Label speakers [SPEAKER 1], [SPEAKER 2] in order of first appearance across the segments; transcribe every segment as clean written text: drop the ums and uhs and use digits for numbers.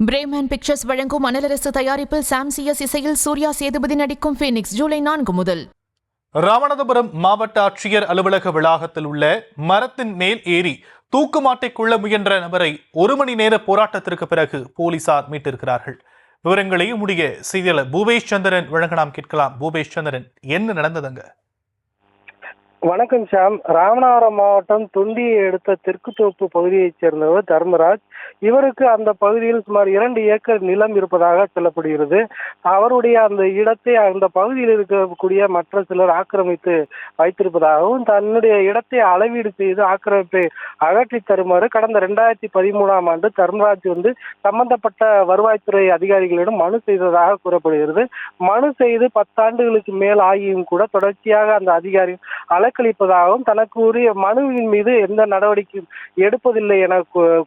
[SPEAKER 1] Bremen pictures வழங்கும் அனலரசு தயாரிப்பில் சாம்சிஎஸ் இசையில் சூர்யா சேதுபதி நடிக்கும் ஃபீனிக்ஸ் ஜூலை 4 முதல்.
[SPEAKER 2] ராமநாதபுரம் மாவட்ட ஆட்சியர் அலுவலக வளாகத்தில் உள்ள மரத்தின் மேல் ஏறி தூக்குமாட்டை கொள்ள முயன்ற நபரை 1 மணி நேர போராட்டத்திற்கு பிறகு போலீசார் மீட்டிருக்கிறார்கள். விவரங்களை உடைய செய்தியாளர் பூபேஷ் சந்திரன் வழங்க நாம் கேட்கலாம். பூபேஷ் சந்திரன், என்ன நடந்ததுங்க?
[SPEAKER 3] வணக்கம் ஷாம். ராமநாதபுரம் மாவட்டம் தொண்டியை எடுத்த தெற்கு தோப்பு பகுதியைச் சேர்ந்தவர் தர்மராஜ். இவருக்கு அந்த பகுதியில் சுமார் 2 ஏக்கர் நிலம் இருப்பதாக சொல்லப்படுகிறது. அவருடைய அந்த இடத்தை அந்த பகுதியில் இருக்கக்கூடிய மற்ற சிலர் ஆக்கிரமித்து வைத்திருப்பதாகவும் தன்னுடைய இடத்தை அளவீடு செய்து ஆக்கிரமிப்பை அகற்றி தருமாறு கடந்த 2013ஆம் ஆண்டு தர்மராஜ் சம்பந்தப்பட்ட வருவாய்த்துறை அதிகாரிகளிடம் மனு செய்ததாக கூறப்படுகிறது. மனு செய்து 10 ஆண்டுகளுக்கு மேல் ஆகியும் கூட தொடர்ச்சியாக அந்த அதிகாரி அலக்களிப்பதாகவும் தனக்கு உரிய மனுவின் மீது எந்த நடவடிக்கையும் எடுப்பதில்லை என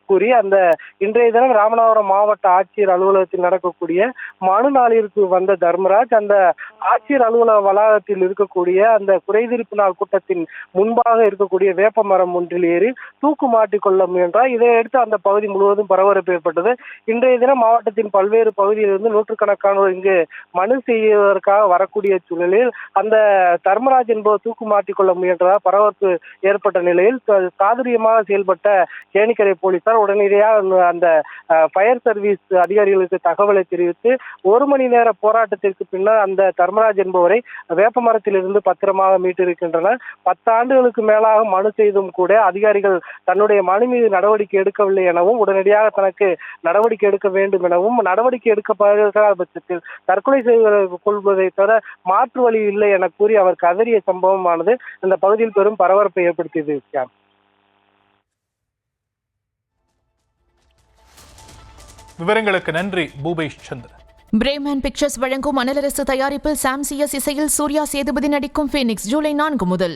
[SPEAKER 3] கூறி அந்த இன்றைய தினம் ராமநாதபுரம் மாவட்ட ஆட்சியர் அலுவலகத்தில் நடக்கக்கூடிய மனு நாளிற்கு வந்த தர்மராஜ் அந்த ஆட்சியர் அலுவலக வளாகத்தில் இருக்கக்கூடிய அந்த குறைதீர்ப்பு நாள் கூட்டத்தின் முன்பாக இருக்கக்கூடிய வேப்ப மரம் ஒன்றில் ஏறி தூக்கு மாட்டிக் கொள்ள முயன்றார். இதையடுத்து அந்த பகுதி முழுவதும் பரபரப்பு ஏற்பட்டது. இன்றைய தினம் மாவட்டத்தின் பல்வேறு பகுதியிலிருந்து நூற்றுக்கணக்கானோர் இங்கு மனு செய்வதற்காக வரக்கூடிய சூழலில் அந்த தர்மராஜ் என்பவர் தூக்கு மாட்டிக் கொள்ள முயன்றதாக பரபரப்பு ஏற்பட்ட நிலையில் சாதுரியமாக செயல்பட்ட கேணிக்கரை போலீசார் உடனடியாக அந்த ஃபயர் சர்வீஸ் அதிகாரிகளுக்கு தகவலை தெரிவித்து 1 மணி நேர போராட்டத்திற்கு பின்னர் அந்த தர்மராஜ் என்பவரை வேப்ப மரத்திலிருந்து பத்திரமாக மீட்டிருக்கின்றனர். 10 ஆண்டுகளுக்கு மேலாக மனு செய்தும் கூட அதிகாரிகள் தன்னுடைய மனு மீது நடவடிக்கை எடுக்கவில்லை எனவும் உடனடியாக தனக்கு நடவடிக்கை எடுக்க வேண்டும் எனவும் நடவடிக்கை எடுக்கப்படாத பட்சத்தில் தற்கொலை செய்து கொள்வதை தவிர மாற்று வழி இல்லை என கூறி அவர் கதறிய சம்பவமானது இந்த பகுதியில் பெரும் பரபரப்பை ஏற்படுத்தியது.
[SPEAKER 2] விவரங்களுக்கு நன்றி பூபேஷ் சந்திரன்.
[SPEAKER 1] பிரேமன் பிக்சர்ஸ் வழங்கும் அனலரசு தயாரிப்பில் சாம்சிஎஸ் இசையில் சூர்யா சேதுபதி நடிக்கும் ஃபீனிக்ஸ் ஜூலை 4 முதல்.